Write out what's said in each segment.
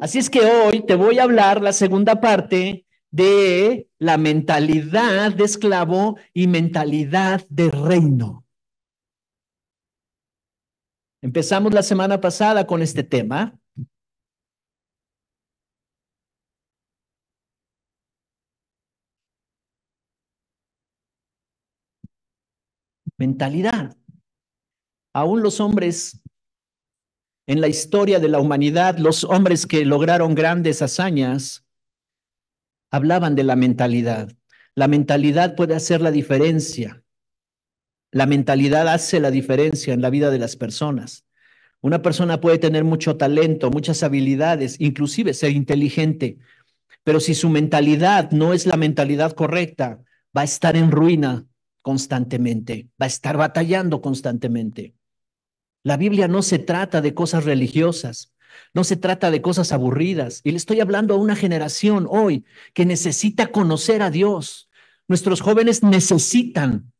Así es que hoy te voy a hablar la segunda parte de la mentalidad de esclavo y mentalidad de reino. Empezamos la semana pasada con este tema. Mentalidad. Aún los hombres en la historia de la humanidad, los hombres que lograron grandes hazañas, hablaban de la mentalidad. La mentalidad puede hacer la diferencia. La mentalidad hace la diferencia en la vida de las personas. Una persona puede tener mucho talento, muchas habilidades, inclusive ser inteligente, pero si su mentalidad no es la mentalidad correcta, va a estar en ruina constantemente, va a estar batallando constantemente. La Biblia no se trata de cosas religiosas, no se trata de cosas aburridas. Y le estoy hablando a una generación hoy que necesita conocer a Dios. Nuestros jóvenes necesitan,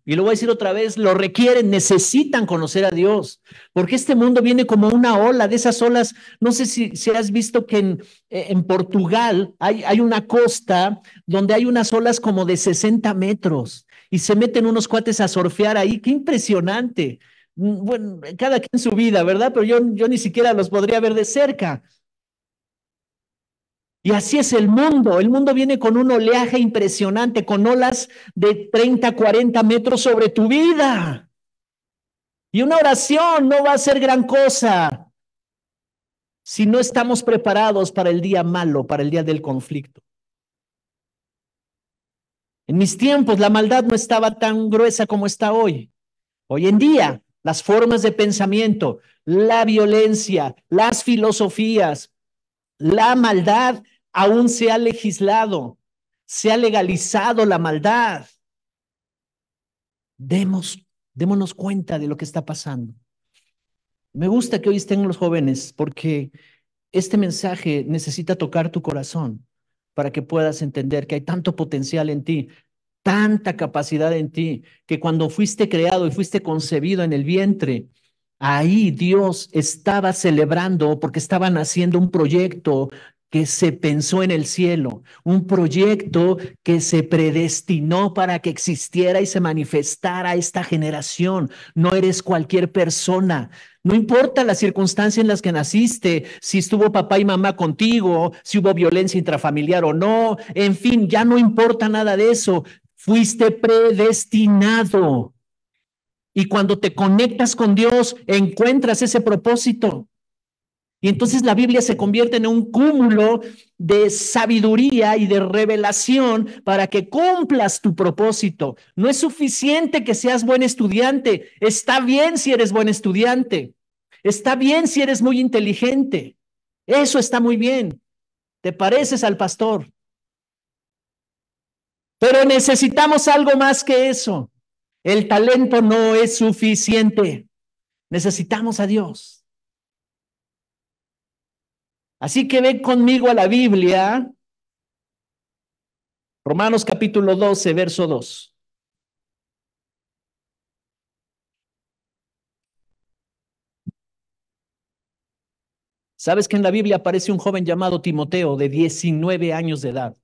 y lo voy a decir otra vez, lo requieren, necesitan conocer a Dios, porque este mundo viene como una ola, de esas olas, no sé si has visto que en Portugal hay una costa donde hay unas olas como de 60 metros y se meten unos cuates a surfear ahí, qué impresionante. Bueno, cada quien su vida, ¿verdad? Pero yo ni siquiera los podría ver de cerca. Y así es el mundo viene con un oleaje impresionante, con olas de 30, 40 metros sobre tu vida. Y una oración no va a ser gran cosa si no estamos preparados para el día malo, para el día del conflicto. En mis tiempos la maldad no estaba tan gruesa como está hoy. Hoy en día, las formas de pensamiento, la violencia, las filosofías, la maldad aún se ha legislado, se ha legalizado la maldad. Démonos cuenta de lo que está pasando. Me gusta que hoy estén los jóvenes porque este mensaje necesita tocar tu corazón para que puedas entender que hay tanto potencial en ti, tanta capacidad en ti, que cuando fuiste creado y fuiste concebido en el vientre, ahí Dios estaba celebrando porque estaban haciendo un proyecto que se pensó en el cielo, un proyecto que se predestinó para que existiera y se manifestara esta generación. No eres cualquier persona. No importa la circunstancia en las que naciste, si estuvo papá y mamá contigo, si hubo violencia intrafamiliar o no, en fin, ya no importa nada de eso. Fuiste predestinado. Y cuando te conectas con Dios, encuentras ese propósito. Y entonces la Biblia se convierte en un cúmulo de sabiduría y de revelación para que cumplas tu propósito. No es suficiente que seas buen estudiante. Está bien si eres buen estudiante. Está bien si eres muy inteligente. Eso está muy bien. Te pareces al pastor. Pero necesitamos algo más que eso. El talento no es suficiente. Necesitamos a Dios. Así que ven conmigo a la Biblia, Romanos capítulo 12, verso 2. ¿Sabes que en la Biblia aparece un joven llamado Timoteo de 19 años de edad,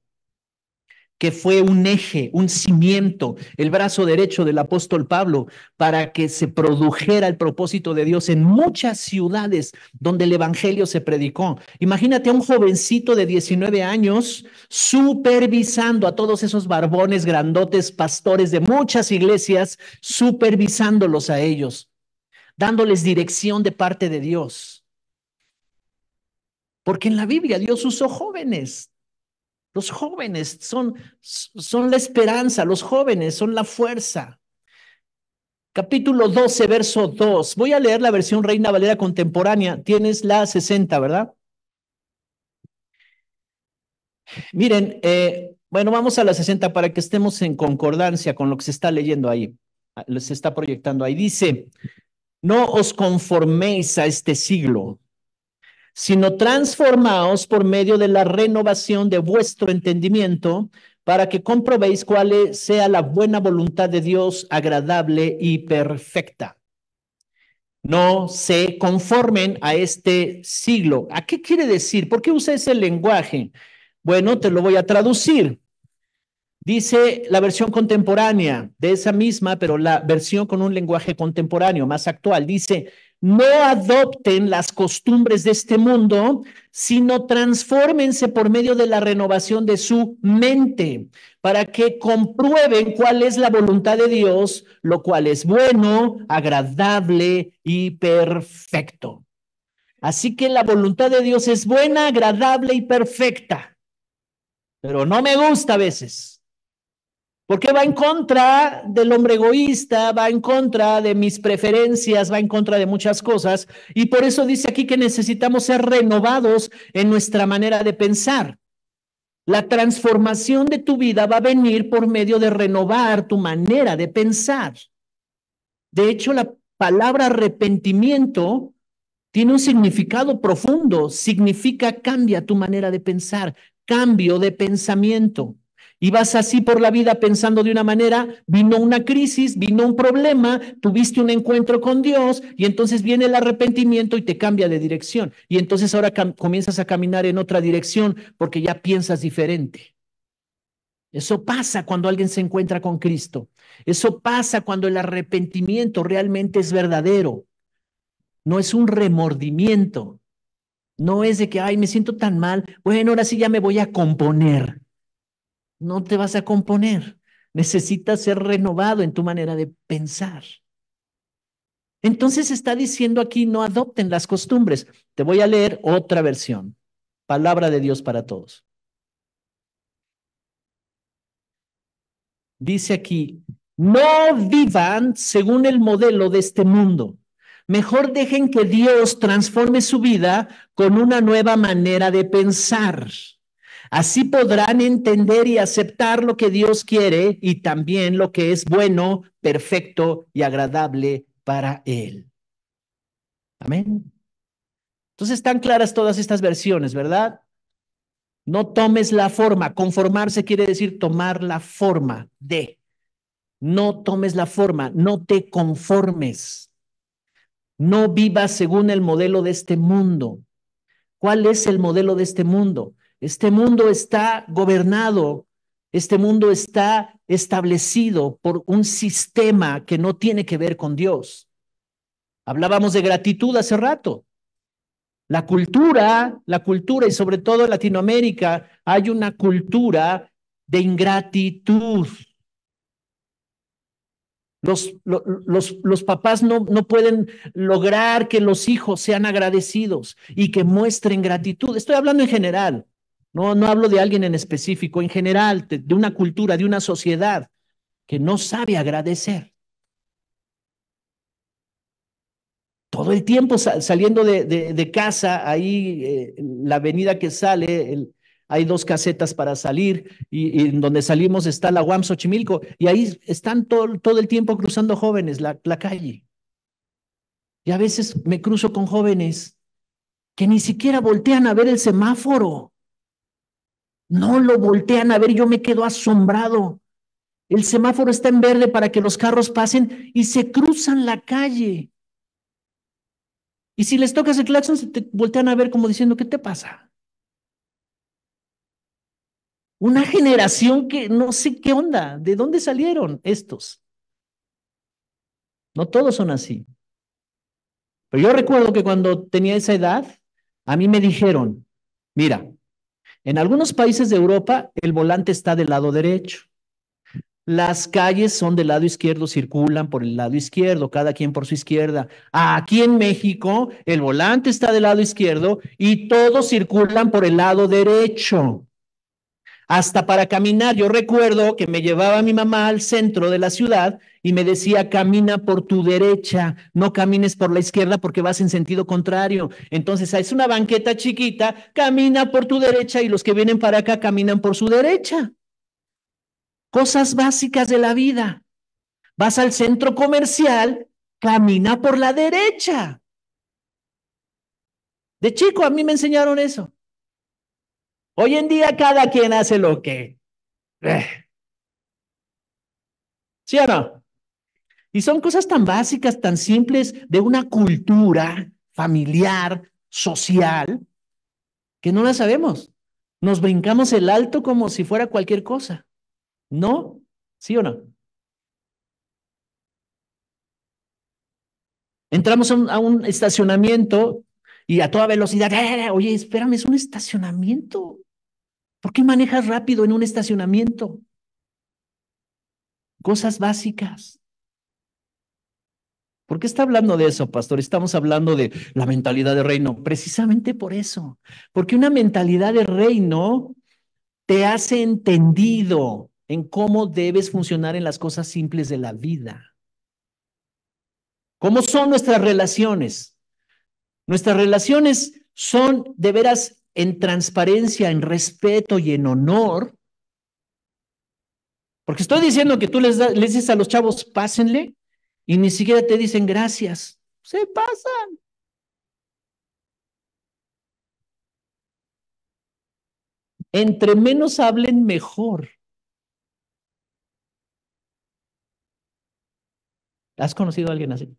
que fue un eje, un cimiento, el brazo derecho del apóstol Pablo para que se produjera el propósito de Dios en muchas ciudades donde el evangelio se predicó? Imagínate a un jovencito de 19 años supervisando a todos esos barbones grandotes, pastores de muchas iglesias, supervisándolos a ellos, dándoles dirección de parte de Dios. Porque en la Biblia Dios usó jóvenes. Los jóvenes son la esperanza, los jóvenes son la fuerza. Capítulo 12, verso 2. Voy a leer la versión Reina Valera contemporánea. Tienes la 60, ¿verdad? Miren, bueno, vamos a la 60 para que estemos en concordancia con lo que se está leyendo ahí. Se está proyectando ahí. Dice, no os conforméis a este siglo, sino transformaos por medio de la renovación de vuestro entendimiento, para que comprobéis cuál sea la buena voluntad de Dios, agradable y perfecta. No se conformen a este siglo. ¿A qué quiere decir? ¿Por qué usa ese lenguaje? Bueno, te lo voy a traducir. Dice la versión contemporánea de esa misma, pero la versión con un lenguaje contemporáneo, más actual. Dice, no adopten las costumbres de este mundo, sino transfórmense por medio de la renovación de su mente, para que comprueben cuál es la voluntad de Dios, lo cual es bueno, agradable y perfecto. Así que la voluntad de Dios es buena, agradable y perfecta, pero no me gusta a veces. Porque va en contra del hombre egoísta, va en contra de mis preferencias, va en contra de muchas cosas. Y por eso dice aquí que necesitamos ser renovados en nuestra manera de pensar. La transformación de tu vida va a venir por medio de renovar tu manera de pensar. De hecho, la palabra arrepentimiento tiene un significado profundo. Significa cambia tu manera de pensar, cambio de pensamiento. Y vas así por la vida pensando de una manera, vino una crisis, vino un problema, tuviste un encuentro con Dios y entonces viene el arrepentimiento y te cambia de dirección. Y entonces ahora comienzas a caminar en otra dirección porque ya piensas diferente. Eso pasa cuando alguien se encuentra con Cristo. Eso pasa cuando el arrepentimiento realmente es verdadero. No es un remordimiento. No es de que, ay, me siento tan mal. Bueno, ahora sí ya me voy a componer. No te vas a componer. Necesitas ser renovado en tu manera de pensar. Entonces está diciendo aquí, no adopten las costumbres. Te voy a leer otra versión. Palabra de Dios para todos. Dice aquí, no vivan según el modelo de este mundo. Mejor dejen que Dios transforme su vida con una nueva manera de pensar. Así podrán entender y aceptar lo que Dios quiere y también lo que es bueno, perfecto y agradable para Él. Amén. Entonces están claras todas estas versiones, ¿verdad? No tomes la forma. Conformarse quiere decir tomar la forma de. No tomes la forma, no te conformes, no vivas según el modelo de este mundo. ¿Cuál es el modelo de este mundo? Este mundo está gobernado, este mundo está establecido por un sistema que no tiene que ver con Dios. Hablábamos de gratitud hace rato. La cultura y sobre todo en Latinoamérica hay una cultura de ingratitud. Los papás no pueden lograr que los hijos sean agradecidos y que muestren gratitud. Estoy hablando en general, no hablo de alguien en específico, en general, de una cultura, de una sociedad que no sabe agradecer. Todo el tiempo saliendo de casa, ahí la avenida que sale, hay dos casetas para salir y donde salimos está la UAM Xochimilco y ahí están todo el tiempo cruzando jóvenes la calle. Y a veces me cruzo con jóvenes que ni siquiera voltean a ver el semáforo. No lo voltean a ver, yo me quedo asombrado. El semáforo está en verde para que los carros pasen y se cruzan la calle. Y si les tocas el claxon, se te voltean a ver como diciendo, ¿qué te pasa? Una generación que no sé qué onda, ¿de dónde salieron estos? No todos son así. Pero yo recuerdo que cuando tenía esa edad, a mí me dijeron, mira, en algunos países de Europa el volante está del lado derecho. Las calles son del lado izquierdo, circulan por el lado izquierdo, cada quien por su izquierda. Aquí en México, el volante está del lado izquierdo y todos circulan por el lado derecho. Hasta para caminar, yo recuerdo que me llevaba mi mamá al centro de la ciudad y me decía, camina por tu derecha, no camines por la izquierda porque vas en sentido contrario. Entonces, es una banqueta chiquita, camina por tu derecha y los que vienen para acá caminan por su derecha. Cosas básicas de la vida. Vas al centro comercial, camina por la derecha. De chico a mí me enseñaron eso. Hoy en día cada quien hace lo que. ¿Sí o no? Y son cosas tan básicas, tan simples de una cultura familiar, social, que no las sabemos. Nos brincamos el alto como si fuera cualquier cosa. ¿No? ¿Sí o no? Entramos a un estacionamiento y a toda velocidad, oye, espérame, es un estacionamiento. ¿Por qué manejas rápido en un estacionamiento? Cosas básicas. ¿Por qué está hablando de eso, pastor? Estamos hablando de la mentalidad de reino. Precisamente por eso. Porque una mentalidad de reino te hace entendido en cómo debes funcionar en las cosas simples de la vida. ¿Cómo son nuestras relaciones? Nuestras relaciones son de veras en transparencia, en respeto y en honor. Porque estoy diciendo que tú les dices a los chavos, pásenle, y ni siquiera te dicen gracias. Se pasa. Entre menos hablen, mejor. ¿Has conocido a alguien así?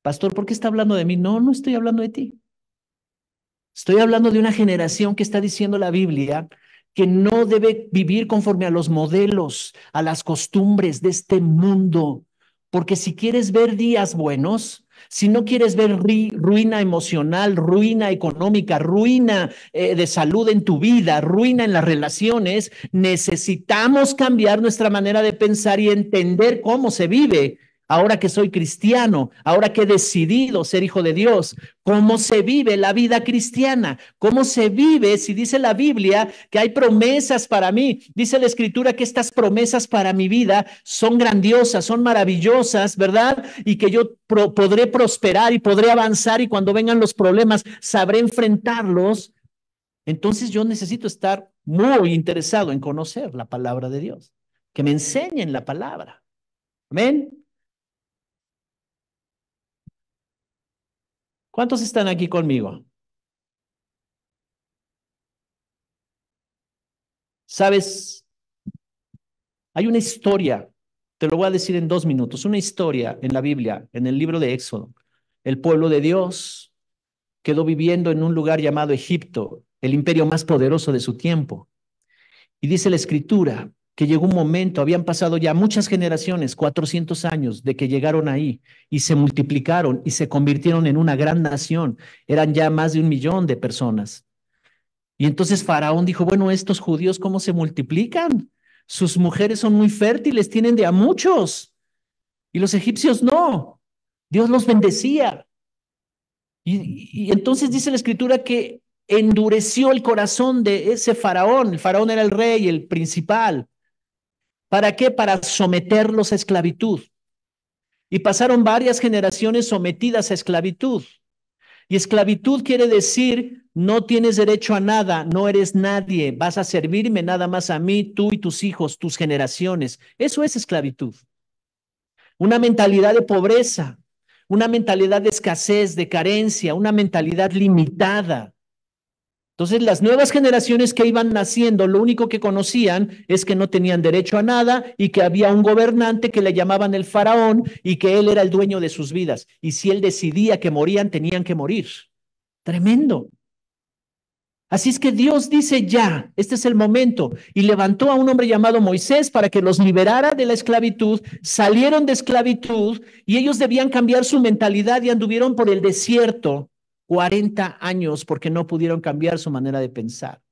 Pastor, ¿por qué está hablando de mí? No, no estoy hablando de ti. Estoy hablando de una generación que está diciendo la Biblia que no debe vivir conforme a los modelos, a las costumbres de este mundo, porque si quieres ver días buenos, si no quieres ver ruina emocional, ruina económica, ruina de salud en tu vida, ruina en las relaciones, necesitamos cambiar nuestra manera de pensar y entender cómo se vive. Ahora que soy cristiano, ahora que he decidido ser hijo de Dios, cómo se vive la vida cristiana, cómo se vive, si dice la Biblia que hay promesas para mí, dice la escritura que estas promesas para mi vida son grandiosas, son maravillosas, ¿verdad? Y que yo podré prosperar y podré avanzar y cuando vengan los problemas sabré enfrentarlos. Entonces yo necesito estar muy interesado en conocer la palabra de Dios, que me enseñen la palabra. Amén. ¿Cuántos están aquí conmigo? Sabes, hay una historia, te lo voy a decir en 2 minutos, una historia en la Biblia, en el libro de Éxodo. El pueblo de Dios quedó viviendo en un lugar llamado Egipto, el imperio más poderoso de su tiempo. Y dice la escritura que llegó un momento, habían pasado ya muchas generaciones, 400 años, de que llegaron ahí y se multiplicaron y se convirtieron en una gran nación. Eran ya más de 1 millón de personas. Y entonces Faraón dijo, bueno, estos judíos, ¿cómo se multiplican? Sus mujeres son muy fértiles, tienen de a muchos. Y los egipcios no. Dios los bendecía. Y entonces dice la escritura que endureció el corazón de ese faraón. El faraón era el rey, el principal. ¿Para qué? Para someterlos a esclavitud. Y pasaron varias generaciones sometidas a esclavitud. Y esclavitud quiere decir, no tienes derecho a nada, no eres nadie, vas a servirme nada más a mí, tú y tus hijos, tus generaciones. Eso es esclavitud. Una mentalidad de pobreza, una mentalidad de escasez, de carencia, una mentalidad limitada. Entonces, las nuevas generaciones que iban naciendo, lo único que conocían es que no tenían derecho a nada y que había un gobernante que le llamaban el faraón y que él era el dueño de sus vidas. Y si él decidía que morían, tenían que morir. Tremendo. Así es que Dios dice ya, este es el momento, y levantó a un hombre llamado Moisés para que los liberara de la esclavitud, salieron de esclavitud y ellos debían cambiar su mentalidad y anduvieron por el desierto 40 años porque no pudieron cambiar su manera de pensar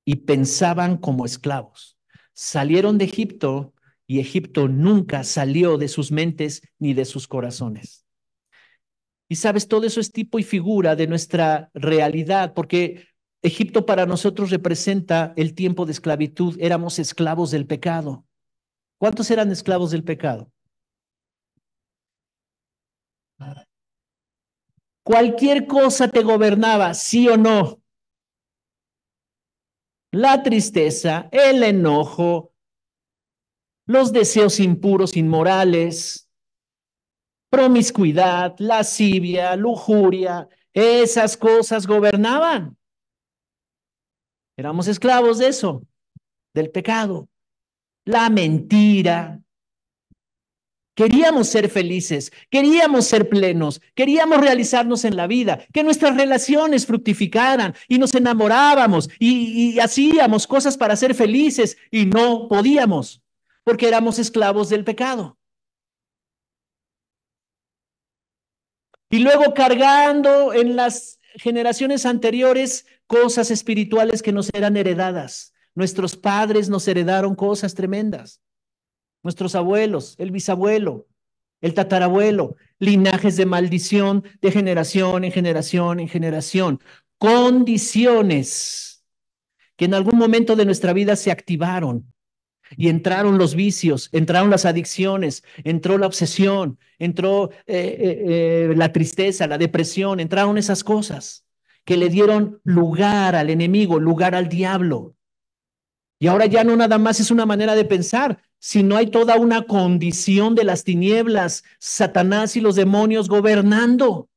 y pensaban como esclavos. Salieron de Egipto y Egipto nunca salió de sus mentes ni de sus corazones. Y sabes, todo eso es tipo y figura de nuestra realidad, porque Egipto para nosotros representa el tiempo de esclavitud. Éramos esclavos del pecado. ¿Cuántos eran esclavos del pecado? Cualquier cosa te gobernaba, sí o no. La tristeza, el enojo, los deseos impuros, inmorales, promiscuidad, lascivia, lujuria, esas cosas gobernaban. Éramos esclavos de eso, del pecado. la mentira. Queríamos ser felices, queríamos ser plenos, queríamos realizarnos en la vida, que nuestras relaciones fructificaran y nos enamorábamos y hacíamos cosas para ser felices y no podíamos porque éramos esclavos del pecado. Y luego cargando en las generaciones anteriores cosas espirituales que nos eran heredadas. Nuestros padres nos heredaron cosas tremendas. Nuestros abuelos, el bisabuelo, el tatarabuelo, linajes de maldición de generación en generación en generación, condiciones que en algún momento de nuestra vida se activaron y entraron los vicios, entraron las adicciones, entró la obsesión, entró la tristeza, la depresión, entraron esas cosas que le dieron lugar al enemigo, lugar al diablo. Y ahora ya no nada más es una manera de pensar, sino hay toda una condición de las tinieblas, Satanás y los demonios gobernando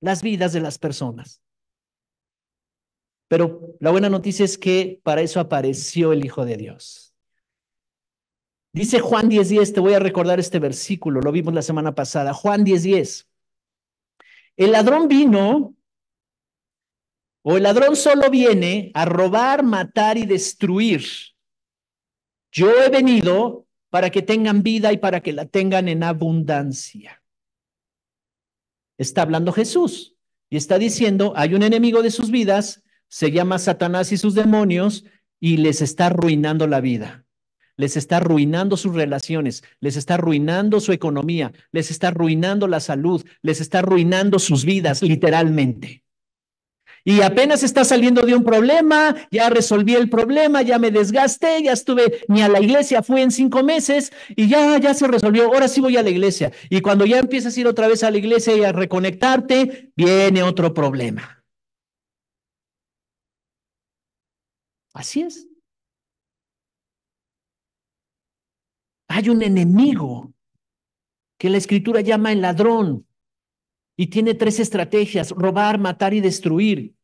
las vidas de las personas. Pero la buena noticia es que para eso apareció el Hijo de Dios. Dice Juan 10:10, te voy a recordar este versículo, lo vimos la semana pasada. Juan 10:10. El ladrón vino, o el ladrón solo viene a robar, matar y destruir. Yo he venido para que tengan vida y para que la tengan en abundancia. Está hablando Jesús y está diciendo, hay un enemigo de sus vidas, se llama Satanás y sus demonios, y les está arruinando la vida. Les está arruinando sus relaciones, les está arruinando su economía, les está arruinando la salud, les está arruinando sus vidas, literalmente. Y apenas está saliendo de un problema, ya resolví el problema, ya me desgasté, ya estuve, ni a la iglesia fui en 5 meses y ya se resolvió, ahora sí voy a la iglesia. Y cuando ya empiezas a ir otra vez a la iglesia y a reconectarte, viene otro problema. Así es. Hay un enemigo que la escritura llama el ladrón y tiene 3 estrategias: robar, matar y destruir.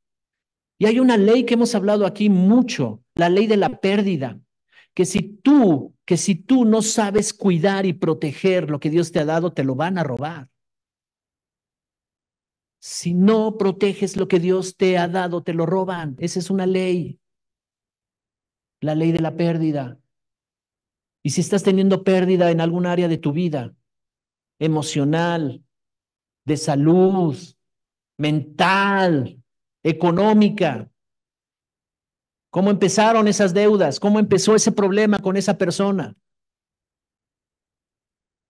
Y hay una ley que hemos hablado aquí mucho, la ley de la pérdida, que si tú no sabes cuidar y proteger lo que Dios te ha dado, te lo van a robar. Si no proteges lo que Dios te ha dado, te lo roban. Esa es una ley, la ley de la pérdida. Y si estás teniendo pérdida en algún área de tu vida, emocional, de salud, mental, económica, ¿cómo empezaron esas deudas? ¿Cómo empezó ese problema con esa persona?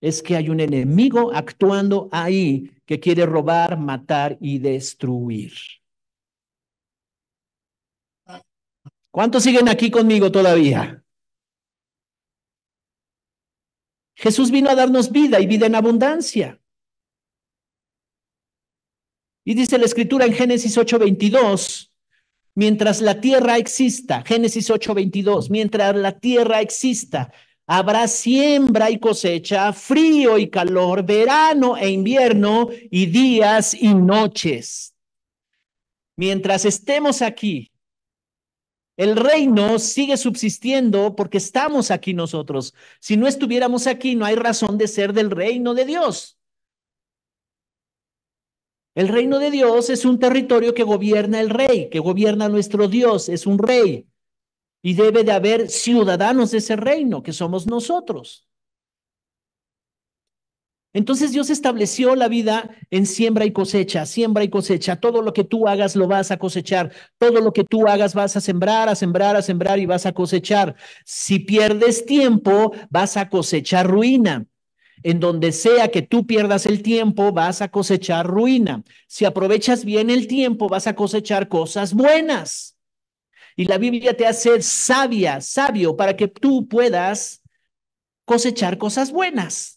Es que hay un enemigo actuando ahí que quiere robar, matar y destruir. ¿Cuántos siguen aquí conmigo todavía? Jesús vino a darnos vida y vida en abundancia. Y dice la escritura en Génesis 8:22, mientras la tierra exista, Génesis 8:22, mientras la tierra exista, habrá siembra y cosecha, frío y calor, verano e invierno y días y noches. Mientras estemos aquí, el reino sigue subsistiendo porque estamos aquí nosotros. Si no estuviéramos aquí, no hay razón de ser del reino de Dios. El reino de Dios es un territorio que gobierna el rey, que gobierna nuestro Dios, es un rey. Y debe de haber ciudadanos de ese reino, que somos nosotros. Entonces Dios estableció la vida en siembra y cosecha, siembra y cosecha. Todo lo que tú hagas lo vas a cosechar. Todo lo que tú hagas vas a sembrar, a sembrar, a sembrar y vas a cosechar. Si pierdes tiempo, vas a cosechar ruina. En donde sea que tú pierdas el tiempo, vas a cosechar ruina. Si aprovechas bien el tiempo, vas a cosechar cosas buenas. Y la Biblia te hace sabia, sabio, para que tú puedas cosechar cosas buenas.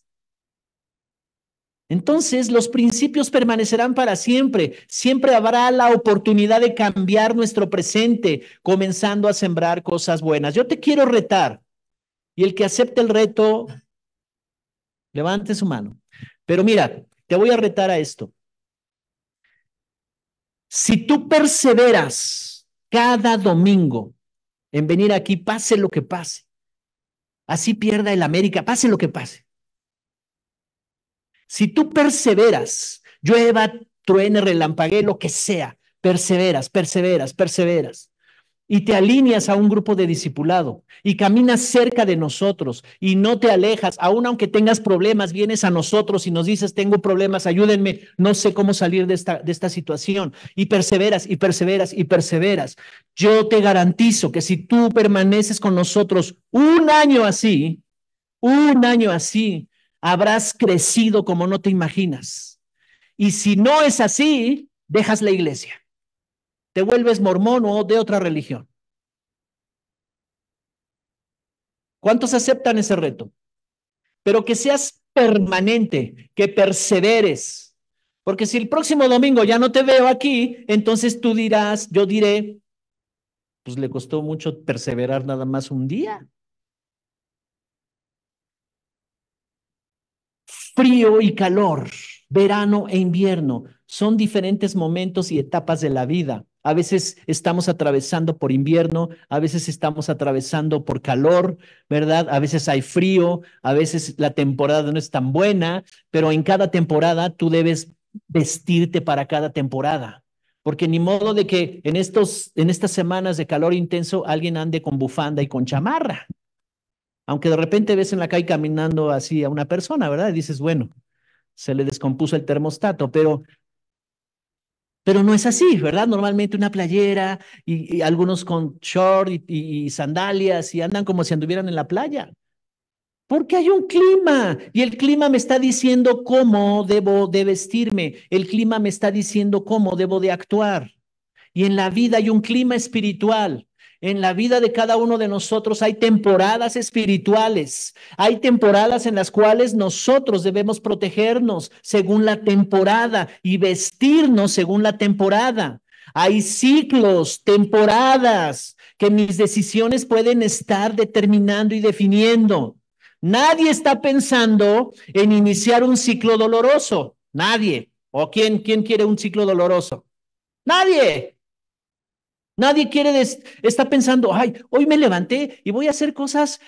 Entonces, los principios permanecerán para siempre. Siempre habrá la oportunidad de cambiar nuestro presente, comenzando a sembrar cosas buenas. Yo te quiero retar, y el que acepte el reto, levante su mano. Pero mira, te voy a retar a esto. Si tú perseveras cada domingo en venir aquí, pase lo que pase, Así pierda el América, pase lo que pase. Si tú perseveras, llueva, truene, relampaguee, lo que sea, perseveras, perseveras, perseveras, y te alineas a un grupo de discipulado y caminas cerca de nosotros y no te alejas, aun aunque tengas problemas, vienes a nosotros y nos dices, tengo problemas, ayúdenme, no sé cómo salir de esta situación, y perseveras y perseveras y perseveras. Yo te garantizo que si tú permaneces con nosotros un año así, habrás crecido como no te imaginas. Y si no es así, dejas la iglesia, te vuelves mormón o de otra religión. ¿Cuántos aceptan ese reto? Pero que seas permanente, que perseveres. Porque si el próximo domingo ya no te veo aquí, entonces tú dirás, yo diré, pues le costó mucho perseverar nada más un día. Frío y calor, verano e invierno, son diferentes momentos y etapas de la vida. A veces estamos atravesando por invierno, a veces estamos atravesando por calor, ¿verdad? A veces hay frío, a veces la temporada no es tan buena, pero en cada temporada tú debes vestirte para cada temporada. Porque ni modo de que en estas semanas de calor intenso alguien ande con bufanda y con chamarra. Aunque de repente ves en la calle caminando así a una persona, ¿verdad? Y dices, bueno, se le descompuso el termostato, pero no es así, ¿verdad? Normalmente una playera y algunos con short y sandalias y andan como si anduvieran en la playa. Porque hay un clima y el clima me está diciendo cómo debo de vestirme, el clima me está diciendo cómo debo de actuar. Y en la vida hay un clima espiritual. En la vida de cada uno de nosotros hay temporadas espirituales. Hay temporadas en las cuales nosotros debemos protegernos según la temporada y vestirnos según la temporada. Hay ciclos, temporadas que mis decisiones pueden estar determinando y definiendo. Nadie está pensando en iniciar un ciclo doloroso. Nadie. ¿O quién quiere un ciclo doloroso? Nadie. Nadie está pensando, ay, hoy me levanté y voy a hacer cosas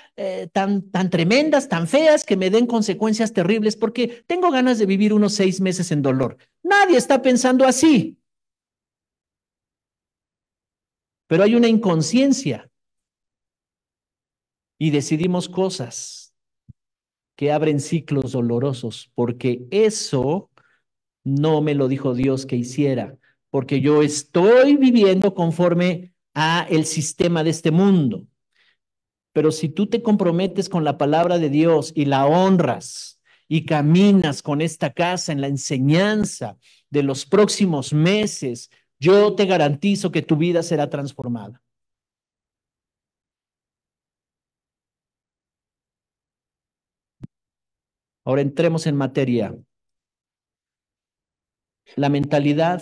tan tremendas, tan feas, que me den consecuencias terribles porque tengo ganas de vivir unos 6 meses en dolor. Nadie está pensando así, pero hay una inconsciencia y decidimos cosas que abren ciclos dolorosos porque eso no me lo dijo Dios que hiciera, porque yo estoy viviendo conforme a el sistema de este mundo. Pero si tú te comprometes con la palabra de Dios y la honras y caminas con esta casa en la enseñanza de los próximos meses, yo te garantizo que tu vida será transformada. Ahora entremos en materia. La mentalidad,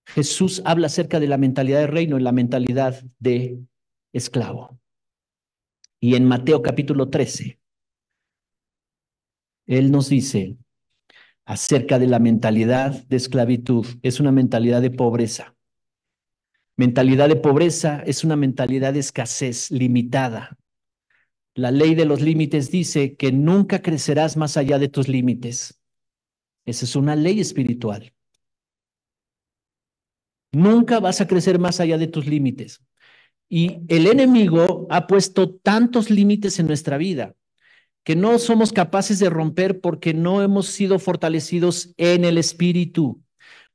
Jesús habla acerca de la mentalidad de reino y la mentalidad de esclavo. Y en Mateo capítulo 13, Él nos dice acerca de la mentalidad de esclavitud. Es una mentalidad de pobreza. Mentalidad de pobreza es una mentalidad de escasez limitada. La ley de los límites dice que nunca crecerás más allá de tus límites. Esa es una ley espiritual. Nunca vas a crecer más allá de tus límites. Y el enemigo ha puesto tantos límites en nuestra vida que no somos capaces de romper porque no hemos sido fortalecidos en el Espíritu,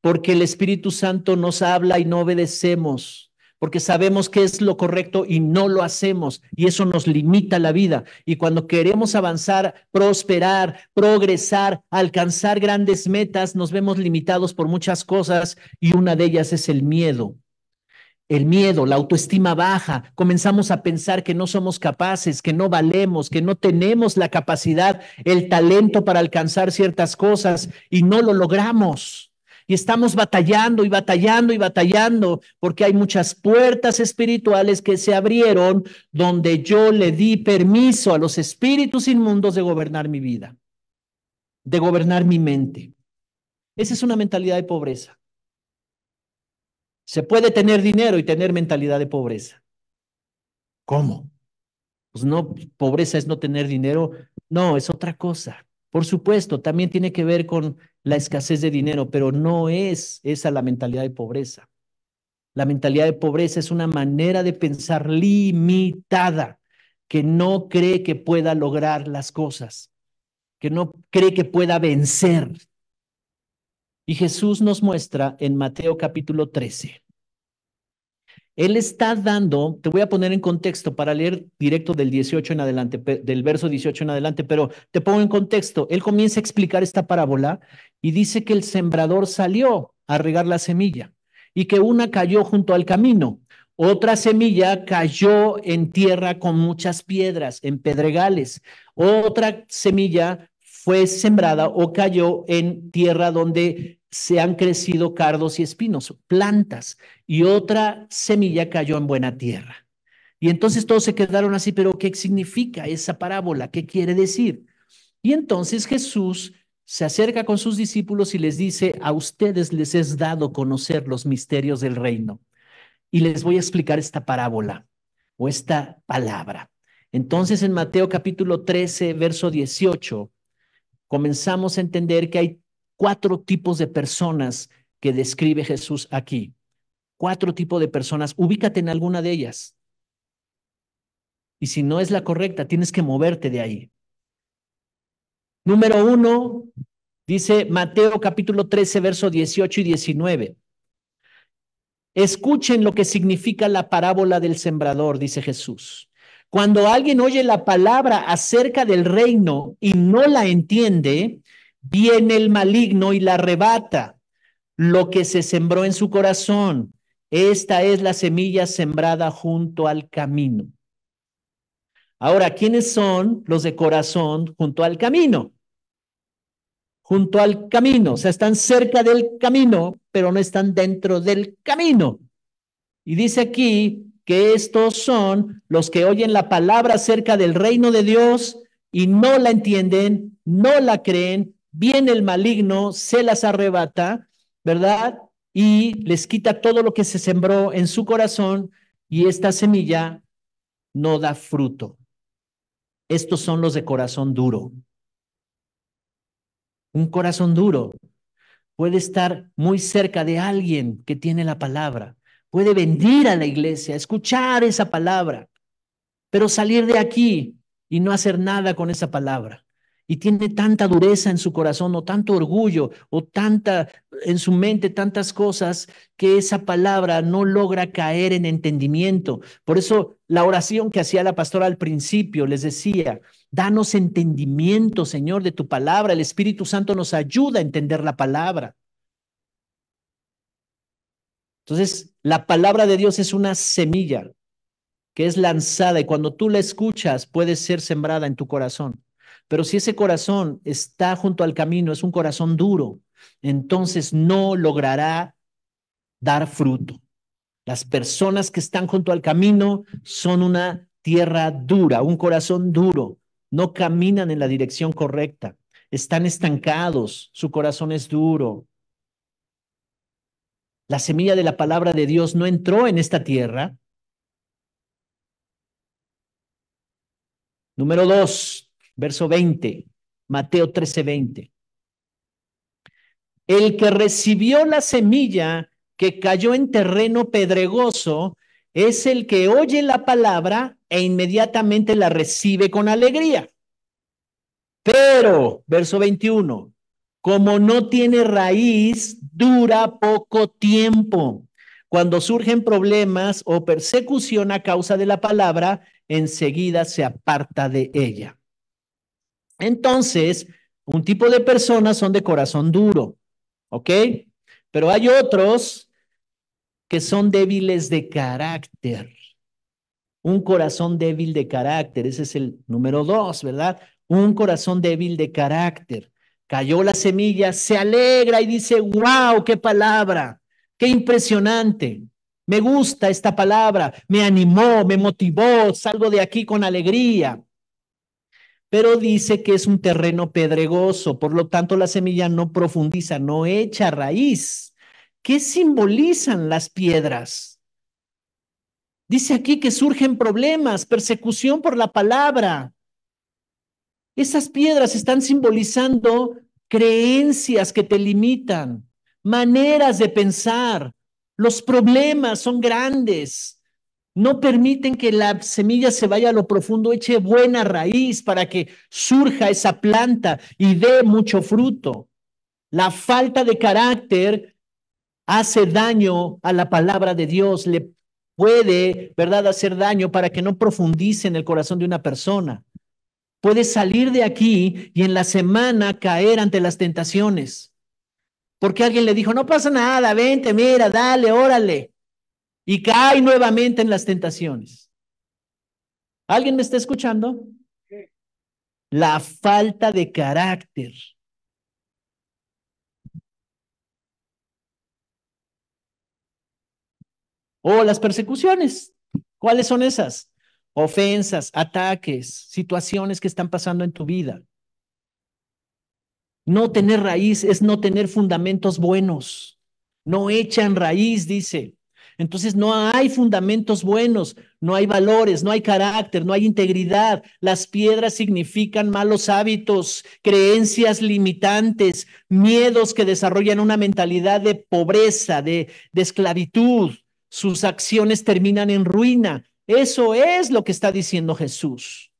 porque el Espíritu Santo nos habla y no obedecemos, porque sabemos qué es lo correcto y no lo hacemos, y eso nos limita la vida. Y cuando queremos avanzar, prosperar, progresar, alcanzar grandes metas, nos vemos limitados por muchas cosas, y una de ellas es el miedo. El miedo, la autoestima baja, comenzamos a pensar que no somos capaces, que no valemos, que no tenemos la capacidad, el talento para alcanzar ciertas cosas y no lo logramos. Y estamos batallando y batallando y batallando porque hay muchas puertas espirituales que se abrieron donde yo le di permiso a los espíritus inmundos de gobernar mi vida, de gobernar mi mente. Esa es una mentalidad de pobreza. Se puede tener dinero y tener mentalidad de pobreza. ¿Cómo? Pues no, pobreza es no tener dinero. No, es otra cosa. Por supuesto, también tiene que ver con la escasez de dinero, pero no es esa la mentalidad de pobreza. La mentalidad de pobreza es una manera de pensar limitada, que no cree que pueda lograr las cosas, que no cree que pueda vencer. Y Jesús nos muestra en Mateo capítulo 13. Él está dando, te voy a poner en contexto para leer directo del 18 en adelante, del verso 18 en adelante, pero te pongo en contexto. Él comienza a explicar esta parábola y dice que el sembrador salió a regar la semilla y que una cayó junto al camino, otra semilla cayó en tierra con muchas piedras, en pedregales, otra semilla fue sembrada o cayó en tierra donde se han crecido cardos y espinos, plantas, y otra semilla cayó en buena tierra. Y entonces todos se quedaron así, pero ¿qué significa esa parábola? ¿Qué quiere decir? Y entonces Jesús se acerca con sus discípulos y les dice, a ustedes les es dado conocer los misterios del reino. Y les voy a explicar esta parábola o esta palabra. Entonces en Mateo capítulo 13, verso 18, comenzamos a entender que hay cuatro tipos de personas que describe Jesús aquí. Cuatro tipos de personas. Ubícate en alguna de ellas. Y si no es la correcta, tienes que moverte de ahí. Número uno, dice Mateo capítulo 13, verso 18 y 19. Escuchen lo que significa la parábola del sembrador, dice Jesús. Cuando alguien oye la palabra acerca del reino y no la entiende, viene el maligno y la arrebata lo que se sembró en su corazón. Esta es la semilla sembrada junto al camino. Ahora, ¿quiénes son los de corazón junto al camino? Junto al camino, o sea, están cerca del camino, pero no están dentro del camino. Y dice aquí que estos son los que oyen la palabra acerca del reino de Dios y no la entienden, no la creen, viene el maligno, se las arrebata, ¿verdad? Y les quita todo lo que se sembró en su corazón y esta semilla no da fruto. Estos son los de corazón duro. Un corazón duro puede estar muy cerca de alguien que tiene la palabra, puede venir a la iglesia, escuchar esa palabra, pero salir de aquí y no hacer nada con esa palabra. Y tiene tanta dureza en su corazón o tanto orgullo o tanta en su mente tantas cosas que esa palabra no logra caer en entendimiento. Por eso la oración que hacía la pastora al principio les decía, danos entendimiento, Señor, de tu palabra. El Espíritu Santo nos ayuda a entender la palabra. Entonces, la palabra de Dios es una semilla que es lanzada y cuando tú la escuchas puede ser sembrada en tu corazón. Pero si ese corazón está junto al camino, es un corazón duro, entonces no logrará dar fruto. Las personas que están junto al camino son una tierra dura, un corazón duro, no caminan en la dirección correcta, están estancados, su corazón es duro. La semilla de la palabra de Dios no entró en esta tierra. Número 2, verso 20, Mateo 13:20. El que recibió la semilla que cayó en terreno pedregoso es el que oye la palabra e inmediatamente la recibe con alegría. Pero, verso 21, como no tiene raíz, dura poco tiempo. Cuando surgen problemas o persecución a causa de la palabra, enseguida se aparta de ella. Entonces, un tipo de personas son de corazón duro, ¿ok? Pero hay otros que son débiles de carácter. Un corazón débil de carácter, ese es el número 2, ¿verdad? Un corazón débil de carácter. Cayó la semilla, se alegra y dice, wow, qué palabra, qué impresionante. Me gusta esta palabra, me animó, me motivó, salgo de aquí con alegría. Pero dice que es un terreno pedregoso, por lo tanto la semilla no profundiza, no echa raíz. ¿Qué simbolizan las piedras? Dice aquí que surgen problemas, persecución por la palabra. Esas piedras están simbolizando creencias que te limitan, maneras de pensar. Los problemas son grandes. No permiten que la semilla se vaya a lo profundo, eche buena raíz para que surja esa planta y dé mucho fruto. La falta de carácter hace daño a la palabra de Dios, le puede, ¿verdad?, hacer daño para que no profundice en el corazón de una persona. Puede salir de aquí y en la semana caer ante las tentaciones. Porque alguien le dijo, no pasa nada, vente, mira, dale, órale. Y cae nuevamente en las tentaciones. ¿Alguien me está escuchando? La falta de carácter. O las persecuciones. ¿Cuáles son esas? Ofensas, ataques, situaciones que están pasando en tu vida. No tener raíz es no tener fundamentos buenos. No echan raíz, dice. Entonces no hay fundamentos buenos, no hay valores, no hay carácter, no hay integridad. Las piedras significan malos hábitos, creencias limitantes, miedos que desarrollan una mentalidad de pobreza, de esclavitud. Sus acciones terminan en ruina. Eso es lo que está diciendo Jesús.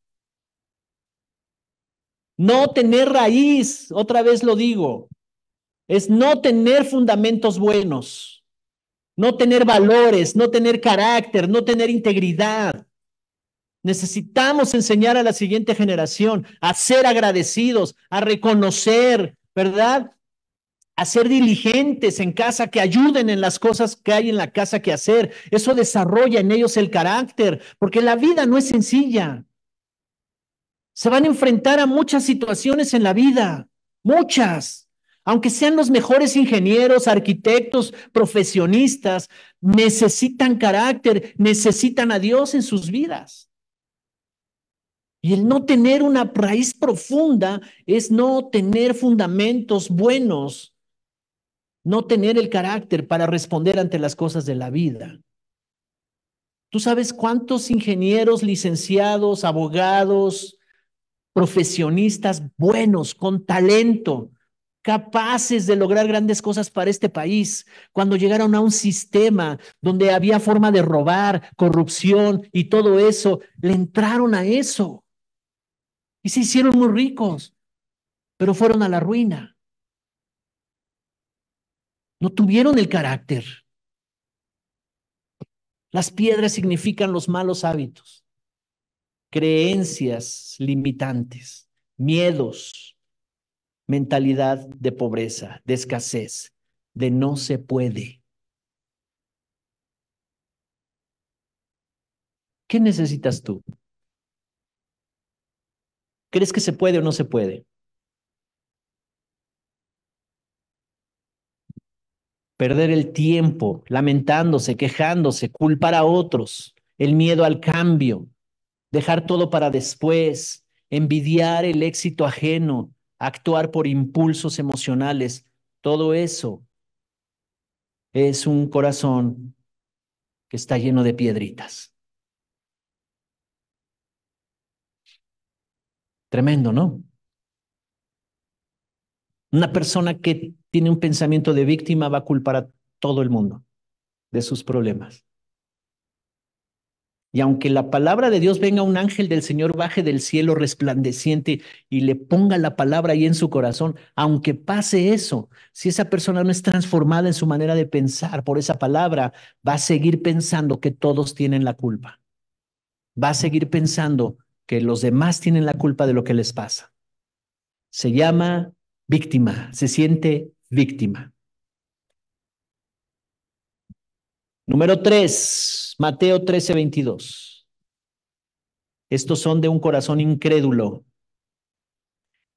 No tener raíz, otra vez lo digo, es no tener fundamentos buenos, no tener valores, no tener carácter, no tener integridad. Necesitamos enseñar a la siguiente generación a ser agradecidos, a reconocer, ¿verdad? A ser diligentes en casa, que ayuden en las cosas que hay en la casa que hacer. Eso desarrolla en ellos el carácter, porque la vida no es sencilla. Se van a enfrentar a muchas situaciones en la vida, muchas. Aunque sean los mejores ingenieros, arquitectos, profesionistas, necesitan carácter, necesitan a Dios en sus vidas. Y el no tener una raíz profunda es no tener fundamentos buenos, no tener el carácter para responder ante las cosas de la vida. ¿Tú sabes cuántos ingenieros, licenciados, abogados, profesionistas buenos, con talento, capaces de lograr grandes cosas para este país, cuando llegaron a un sistema donde había forma de robar, corrupción y todo eso, le entraron a eso y se hicieron muy ricos, pero fueron a la ruina? No tuvieron el carácter. Las piedras significan los malos hábitos, creencias limitantes, miedos, mentalidad de pobreza, de escasez, de no se puede. ¿Qué necesitas tú? ¿Crees que se puede o no se puede? Perder el tiempo lamentándose, quejándose, culpar a otros, el miedo al cambio, dejar todo para después, envidiar el éxito ajeno, actuar por impulsos emocionales. Todo eso es un corazón que está lleno de piedritas. Tremendo, ¿no? Una persona que tiene un pensamiento de víctima va a culpar a todo el mundo de sus problemas. Y aunque la palabra de Dios venga, un ángel del Señor baje del cielo resplandeciente y le ponga la palabra ahí en su corazón, aunque pase eso, si esa persona no es transformada en su manera de pensar por esa palabra, va a seguir pensando que todos tienen la culpa. Va a seguir pensando que los demás tienen la culpa de lo que les pasa. Se llama víctima, se siente víctima. Número 3, Mateo 13:22. Estos son de un corazón incrédulo.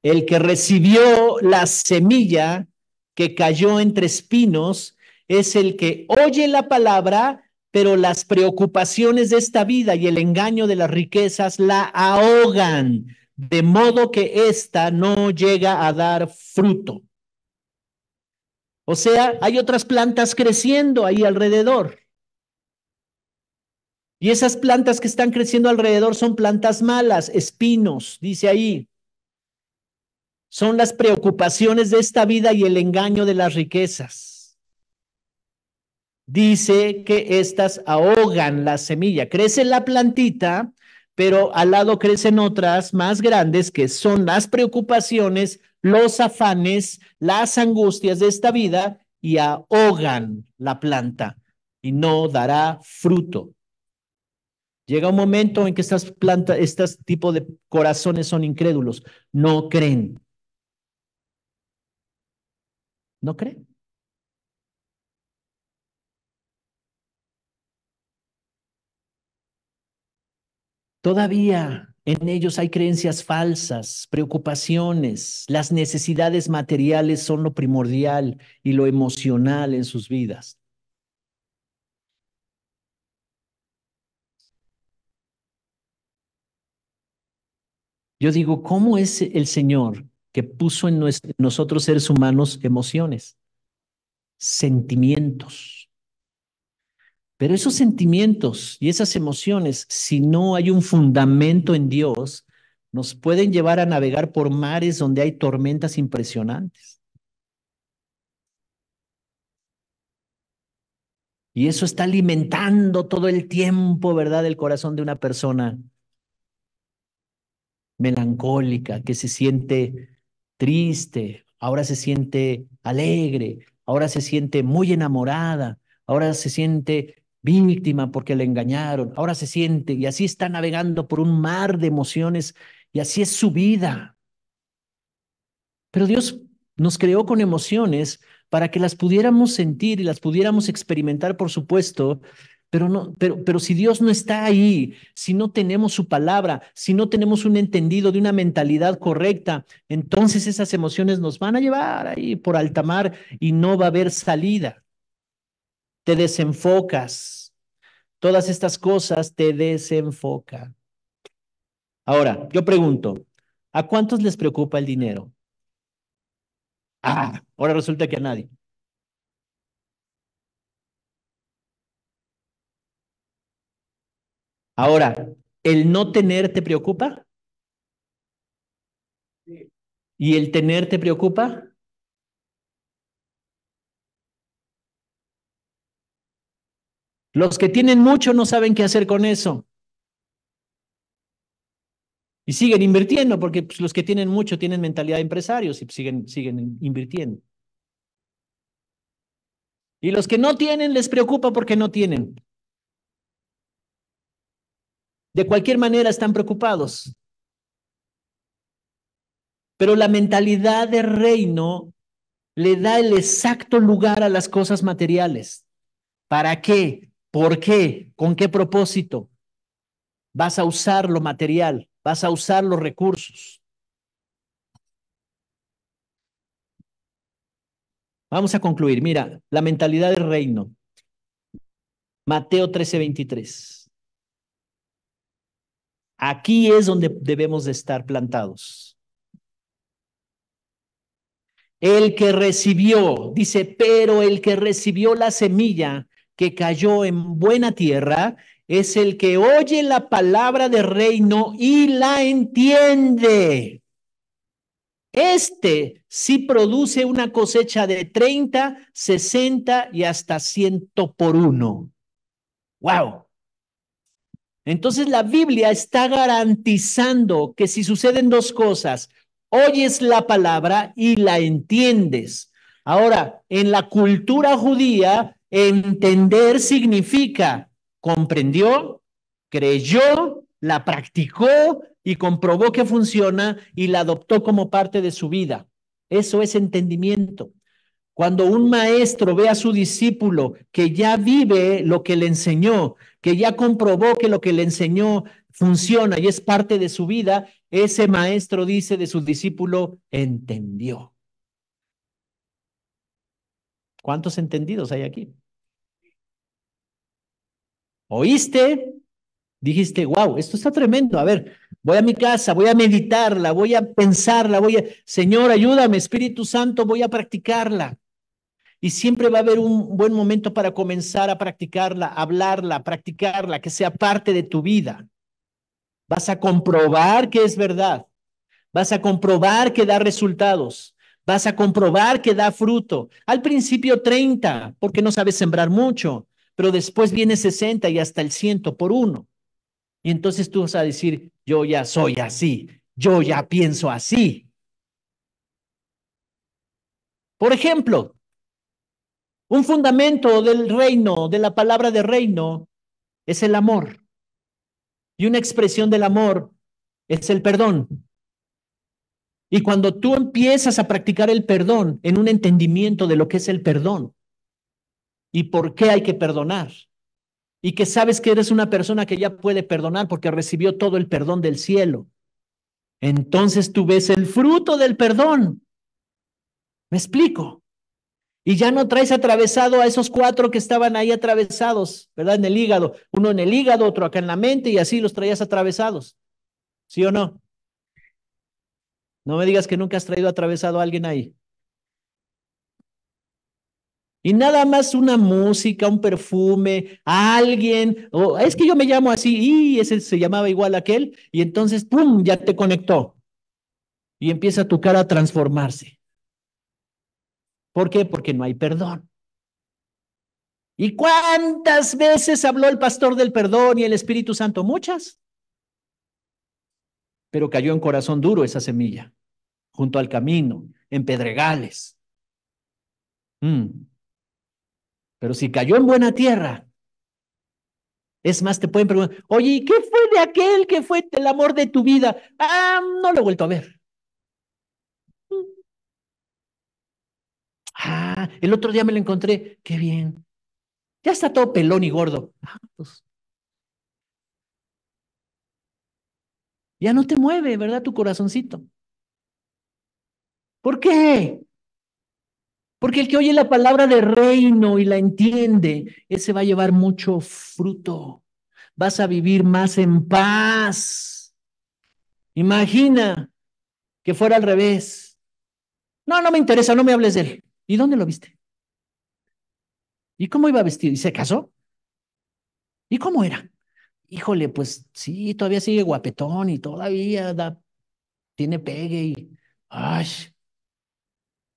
El que recibió la semilla que cayó entre espinos es el que oye la palabra, pero las preocupaciones de esta vida y el engaño de las riquezas la ahogan, de modo que ésta no llega a dar fruto. O sea, hay otras plantas creciendo ahí alrededor. Y esas plantas que están creciendo alrededor son plantas malas, espinos, dice ahí. Son las preocupaciones de esta vida y el engaño de las riquezas. Dice que estas ahogan la semilla. Crece la plantita, pero al lado crecen otras más grandes que son las preocupaciones, los afanes, las angustias de esta vida y ahogan la planta y no dará fruto. Llega un momento en que estas plantas, estos tipos de corazones son incrédulos, no creen, no creen. Todavía en ellos hay creencias falsas, preocupaciones, las necesidades materiales son lo primordial y lo emocional en sus vidas. Yo digo, ¿cómo es el Señor que puso en nosotros seres humanos emociones, sentimientos? Pero esos sentimientos y esas emociones, si no hay un fundamento en Dios, nos pueden llevar a navegar por mares donde hay tormentas impresionantes. Y eso está alimentando todo el tiempo, ¿verdad?, el corazón de una persona melancólica, que se siente triste, ahora se siente alegre, ahora se siente muy enamorada, ahora se siente víctima porque le engañaron, ahora se siente, y así está navegando por un mar de emociones, y así es su vida. Pero Dios nos creó con emociones para que las pudiéramos sentir y las pudiéramos experimentar, por supuesto, pero no, pero si Dios no está ahí, si no tenemos su palabra, si no tenemos un entendido de una mentalidad correcta, entonces esas emociones nos van a llevar ahí por alta mar y no va a haber salida. Te desenfocas. Todas estas cosas te desenfocan. Ahora, yo pregunto, ¿a cuántos les preocupa el dinero? Ahora resulta que a nadie. Ahora, ¿el no tener te preocupa? ¿Y el tener te preocupa? Los que tienen mucho no saben qué hacer con eso y siguen invirtiendo porque pues, los que tienen mucho tienen mentalidad de empresarios y pues, siguen invirtiendo. Y los que no tienen les preocupa porque no tienen. De cualquier manera están preocupados. Pero la mentalidad de reino le da el exacto lugar a las cosas materiales. ¿Para qué? ¿Por qué? ¿Con qué propósito? Vas a usar lo material, vas a usar los recursos. Vamos a concluir. Mira, la mentalidad del reino. Mateo 13:23. Aquí es donde debemos de estar plantados. El que recibió, dice, pero el que recibió la semilla que cayó en buena tierra es el que oye la palabra del reino y la entiende. Este sí produce una cosecha de 30, 60 y hasta 100 por uno. ¡Wow! Entonces la Biblia está garantizando que si suceden dos cosas, oyes la palabra y la entiendes. Ahora, en la cultura judía, entender significa comprendió, creyó, la practicó y comprobó que funciona y la adoptó como parte de su vida. Eso es entendimiento. Cuando un maestro ve a su discípulo que ya vive lo que le enseñó, que ya comprobó que lo que le enseñó funciona y es parte de su vida, ese maestro dice de su discípulo, entendió. ¿Cuántos entendidos hay aquí? ¿Oíste? Dijiste, wow, esto está tremendo. A ver, voy a mi casa, voy a meditarla, voy a pensarla, Señor, ayúdame, Espíritu Santo, voy a practicarla. y siempre va a haber un buen momento para comenzar a practicarla, hablarla, practicarla, que sea parte de tu vida. Vas a comprobar que es verdad. Vas a comprobar que da resultados. Vas a comprobar que da fruto. Al principio 30, porque no sabes sembrar mucho, pero después viene 60 y hasta el 100 por uno. Y entonces tú vas a decir, yo ya soy así, yo ya pienso así. Por ejemplo, un fundamento del reino, de la palabra de reino, es el amor. Y una expresión del amor es el perdón. Y cuando tú empiezas a practicar el perdón en un entendimiento de lo que es el perdón y por qué hay que perdonar, y que sabes que eres una persona que ya puede perdonar porque recibió todo el perdón del cielo, entonces tú ves el fruto del perdón. ¿Me explico? Y ya no traes atravesado a esos 4 que estaban ahí atravesados, ¿verdad? En el hígado. Uno en el hígado, otro acá en la mente y así los traías atravesados. ¿Sí o no? No me digas que nunca has traído atravesado a alguien ahí. Y nada más una música, un perfume, alguien, o es que yo me llamo así, y ese se llamaba igual aquel, y entonces, ¡pum!, ya te conectó. Y empieza tu cara a transformarse. ¿Por qué? Porque no hay perdón. ¿Y cuántas veces habló el pastor del perdón y el Espíritu Santo? Muchas. Pero cayó en corazón duro esa semilla, junto al camino, en pedregales. Mm. Pero si cayó en buena tierra, es más, te pueden preguntar, oye, ¿y qué fue de aquel que fue el amor de tu vida? Ah, no lo he vuelto a ver. Ah, el otro día me lo encontré, qué bien. Ya está todo pelón y gordo. Ah, pues, ya no te mueve, ¿verdad? Tu corazoncito. ¿Por qué? Porque el que oye la palabra de reino y la entiende, ese va a llevar mucho fruto. Vas a vivir más en paz. Imagina que fuera al revés. No, no me interesa, no me hables de él. ¿Y dónde lo viste? ¿Y cómo iba vestido? ¿Y se casó? ¿Y cómo era? Híjole, pues sí, todavía sigue guapetón y todavía tiene pegue y... Ay,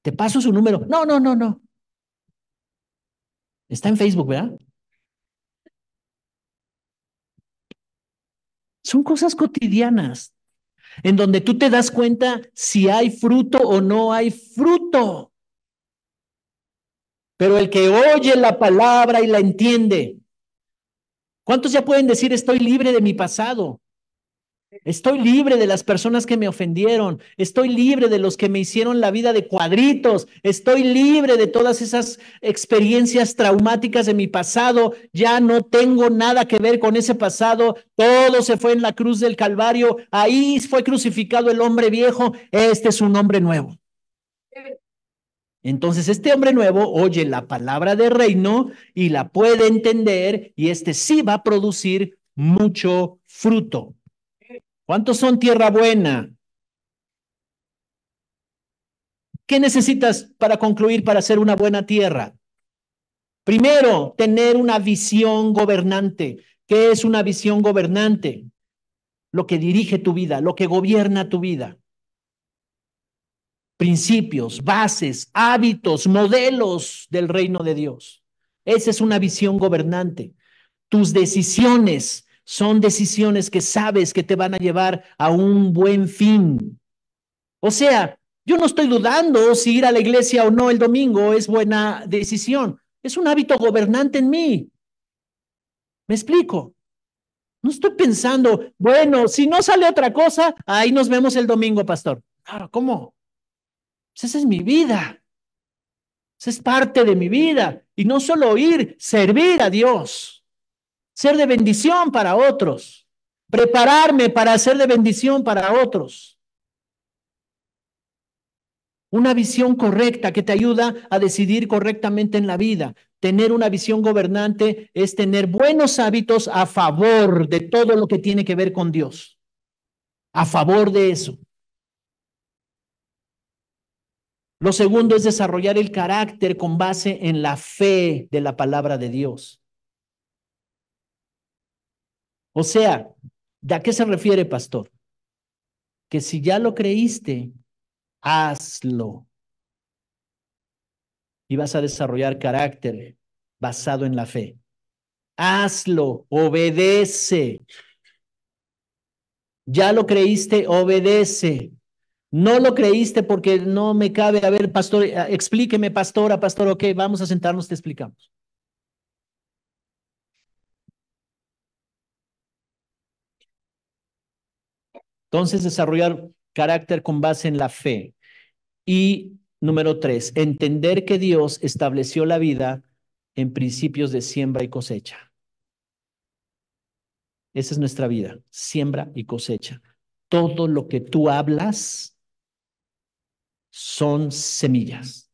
te paso su número. No, no, no, no. Está en Facebook, ¿verdad? Son cosas cotidianas en donde tú te das cuenta si hay fruto o no hay fruto. Pero el que oye la palabra y la entiende, ¿cuántos ya pueden decir estoy libre de mi pasado? Estoy libre de las personas que me ofendieron. Estoy libre de los que me hicieron la vida de cuadritos. Estoy libre de todas esas experiencias traumáticas de mi pasado. Ya no tengo nada que ver con ese pasado. Todo se fue en la cruz del Calvario. Ahí fue crucificado el hombre viejo. Este es un hombre nuevo. Entonces, este hombre nuevo oye la palabra de reino y la puede entender y este sí va a producir mucho fruto. ¿Cuántos son tierra buena? ¿Qué necesitas para concluir para ser una buena tierra? Primero, tener una visión gobernante. ¿Qué es una visión gobernante? Lo que dirige tu vida, lo que gobierna tu vida. Principios, bases, hábitos, modelos del reino de Dios. Esa es una visión gobernante. Tus decisiones son decisiones que sabes que te van a llevar a un buen fin. O sea, yo no estoy dudando si ir a la iglesia o no el domingo es buena decisión. Es un hábito gobernante en mí. ¿Me explico? No estoy pensando, bueno, si no sale otra cosa, ahí nos vemos el domingo, pastor. Claro, ¿cómo? Pues esa es mi vida. Esa es parte de mi vida. Y no solo oír, servir a Dios. Ser de bendición para otros. Prepararme para ser de bendición para otros. Una visión correcta que te ayuda a decidir correctamente en la vida. Tener una visión gobernante es tener buenos hábitos a favor de todo lo que tiene que ver con Dios. A favor de eso. Lo segundo es desarrollar el carácter con base en la fe de la palabra de Dios. O sea, ¿de a qué se refiere, pastor? Que si ya lo creíste, hazlo. Y vas a desarrollar carácter basado en la fe. Hazlo, obedece. Ya lo creíste, obedece. No lo creíste porque no me cabe. A ver, pastor, explíqueme, pastora, pastor, ok, vamos a sentarnos, te explicamos. Entonces, desarrollar carácter con base en la fe. Y número tres, entender que Dios estableció la vida en principios de siembra y cosecha. Esa es nuestra vida, siembra y cosecha. Todo lo que tú hablas son semillas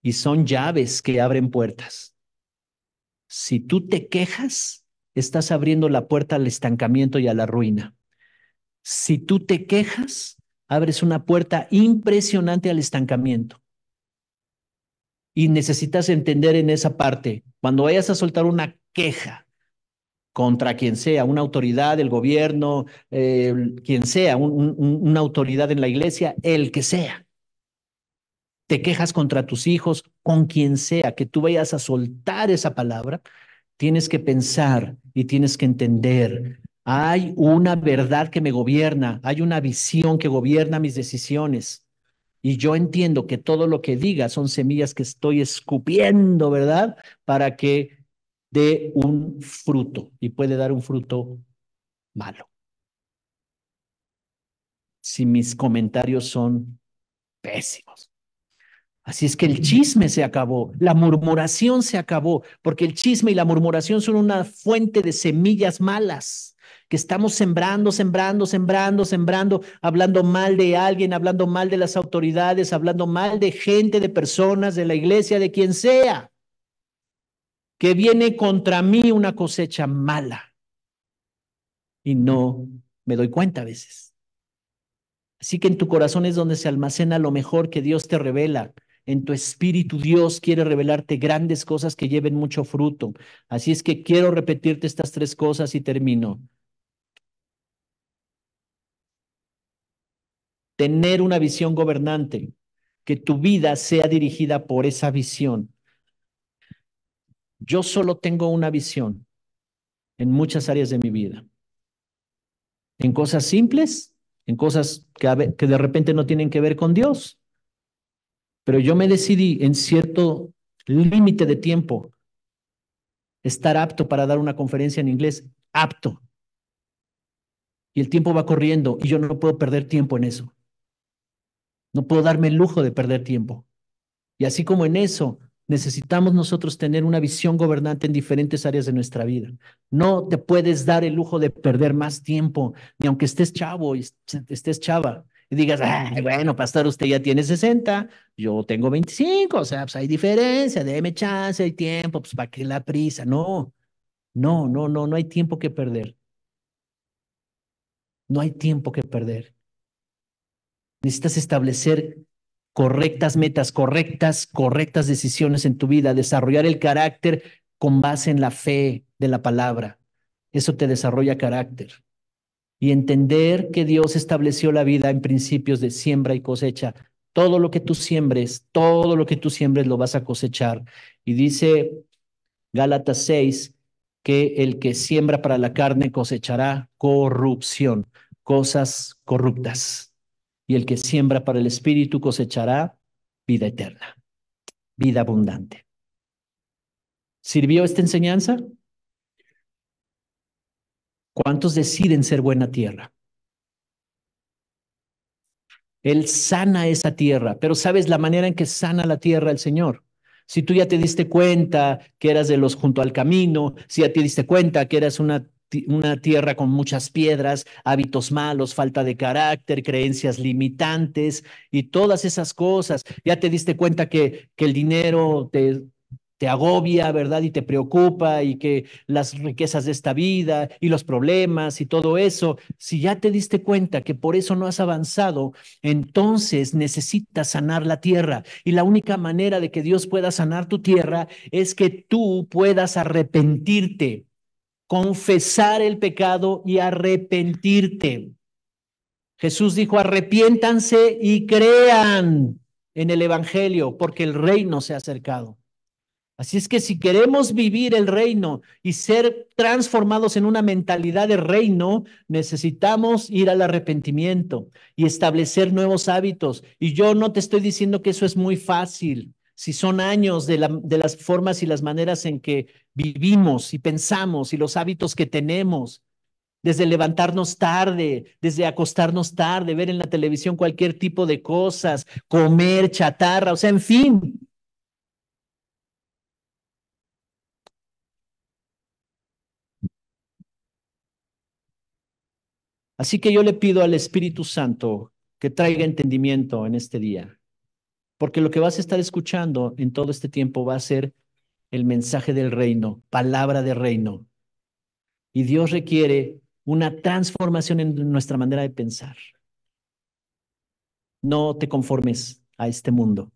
y son llaves que abren puertas. Si tú te quejas, estás abriendo la puerta al estancamiento y a la ruina. Si tú te quejas, abres una puerta impresionante al estancamiento. Y necesitas entender en esa parte, cuando vayas a soltar una queja contra quien sea, una autoridad del gobierno, quien sea, una autoridad en la iglesia, el que sea, te quejas contra tus hijos, con quien sea, que tú vayas a soltar esa palabra, tienes que pensar y tienes que entender. Hay una verdad que me gobierna, hay una visión que gobierna mis decisiones. Y yo entiendo que todo lo que diga son semillas que estoy escupiendo, ¿verdad? Para que dé un fruto y puede dar un fruto malo. Si mis comentarios son pésimos. Así es que el chisme se acabó, la murmuración se acabó, porque el chisme y la murmuración son una fuente de semillas malas que estamos sembrando, sembrando, sembrando, sembrando, hablando mal de alguien, hablando mal de las autoridades, hablando mal de gente, de personas, de la iglesia, de quien sea, que viene contra mí una cosecha mala y no me doy cuenta a veces. Así que en tu corazón es donde se almacena lo mejor que Dios te revela. En tu espíritu Dios quiere revelarte grandes cosas que lleven mucho fruto. Así es que quiero repetirte estas tres cosas y termino. Tener una visión gobernante, que tu vida sea dirigida por esa visión. Yo solo tengo una visión en muchas áreas de mi vida. En cosas simples, en cosas que de repente no tienen que ver con Dios. Pero yo me decidí en cierto límite de tiempo estar apto para dar una conferencia en inglés, apto. Y el tiempo va corriendo y yo no puedo perder tiempo en eso. No puedo darme el lujo de perder tiempo. Y así como en eso, necesitamos nosotros tener una visión gobernante en diferentes áreas de nuestra vida. No te puedes dar el lujo de perder más tiempo, ni aunque estés chavo y estés chava. Y digas, ay, bueno, pastor, usted ya tiene 60, yo tengo 25, o sea, pues hay diferencia, déme chance, hay tiempo, pues ¿para qué la prisa? No, no, no, no, no hay tiempo que perder. No hay tiempo que perder. Necesitas establecer correctas metas, correctas decisiones en tu vida, desarrollar el carácter con base en la fe de la palabra. Eso te desarrolla carácter. Y entender que Dios estableció la vida en principios de siembra y cosecha. Todo lo que tú siembres, todo lo que tú siembres lo vas a cosechar. Y dice Gálatas 6 que el que siembra para la carne cosechará corrupción, cosas corruptas. Y el que siembra para el espíritu cosechará vida eterna, vida abundante. ¿Sirvió esta enseñanza? ¿Cuántos deciden ser buena tierra? Él sana esa tierra, pero ¿sabes la manera en que sana la tierra el Señor? Si tú ya te diste cuenta que eras de los junto al camino, si ya te diste cuenta que eras una tierra con muchas piedras, hábitos malos, falta de carácter, creencias limitantes y todas esas cosas, ya te diste cuenta que el dinero te agobia, ¿verdad? Y te preocupa y que las riquezas de esta vida y los problemas y todo eso, si ya te diste cuenta que por eso no has avanzado, entonces necesitas sanar la tierra. Y la única manera de que Dios pueda sanar tu tierra es que tú puedas arrepentirte, confesar el pecado y arrepentirte. Jesús dijo, arrepiéntanse y crean en el Evangelio, porque el reino se ha acercado. Así es que si queremos vivir el reino y ser transformados en una mentalidad de reino, necesitamos ir al arrepentimiento y establecer nuevos hábitos. Y yo no te estoy diciendo que eso es muy fácil. Si son años de las formas y las maneras en que vivimos y pensamos y los hábitos que tenemos, desde levantarnos tarde, desde acostarnos tarde, ver en la televisión cualquier tipo de cosas, comer chatarra, o sea, en fin. Así que yo le pido al Espíritu Santo que traiga entendimiento en este día, porque lo que vas a estar escuchando en todo este tiempo va a ser el mensaje del reino, palabra de reino. Y Dios requiere una transformación en nuestra manera de pensar. No te conformes a este mundo.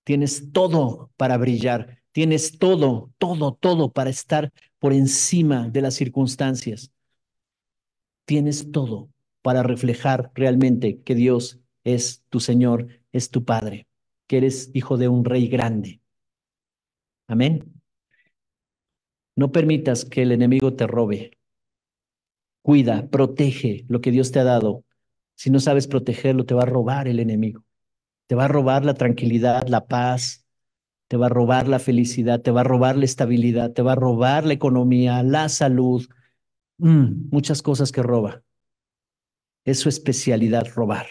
Tienes todo para brillar. Tienes todo, todo, todo para estar por encima de las circunstancias. Tienes todo para reflejar realmente que Dios es tu Señor, es tu Padre, que eres hijo de un rey grande. Amén. No permitas que el enemigo te robe. Cuida, protege lo que Dios te ha dado. Si no sabes protegerlo, te va a robar el enemigo. Te va a robar la tranquilidad, la paz, te va a robar la felicidad, te va a robar la estabilidad, te va a robar la economía, la salud, muchas cosas que roba. Es su especialidad robar.